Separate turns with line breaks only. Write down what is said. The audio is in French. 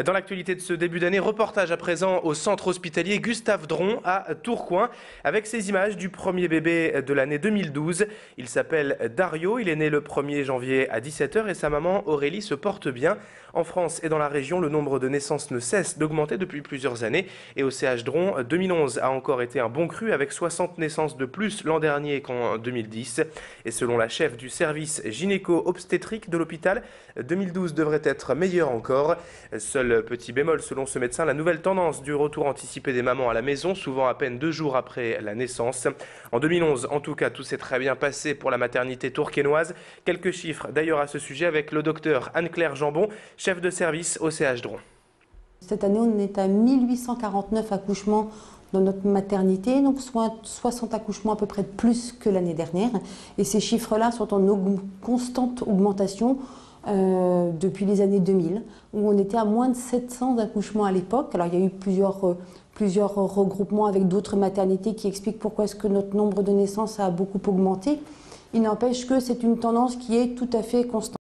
Dans l'actualité de ce début d'année, reportage à présent au centre hospitalier Gustave Dron à Tourcoing avec ces images du premier bébé de l'année 2012. Il s'appelle Dario, il est né le 1er janvier à 17 h et sa maman Aurélie se porte bien. En France et dans la région, le nombre de naissances ne cesse d'augmenter depuis plusieurs années et au CH Dron, 2011 a encore été un bon cru avec 60 naissances de plus l'an dernier qu'en 2010. Et selon la chef du service gynéco-obstétrique de l'hôpital, 2012 devrait être meilleur encore. Seul petit bémol selon ce médecin, la nouvelle tendance du retour anticipé des mamans à la maison, souvent à peine 2 jours après la naissance. En 2011, en tout cas, tout s'est très bien passé pour la maternité tourquenoise. Quelques chiffres d'ailleurs à ce sujet avec le docteur Anne-Claire Jambon, chef de service au CH Dron.
Cette année, on est à 1849 accouchements dans notre maternité, donc soit 60 accouchements à peu près de plus que l'année dernière. Et ces chiffres-là sont en constante augmentation depuis les années 2000, où on était à moins de 700 accouchements à l'époque. Alors il y a eu plusieurs regroupements avec d'autres maternités qui expliquent pourquoi est-ce que notre nombre de naissances a beaucoup augmenté. Il n'empêche que c'est une tendance qui est tout à fait constante.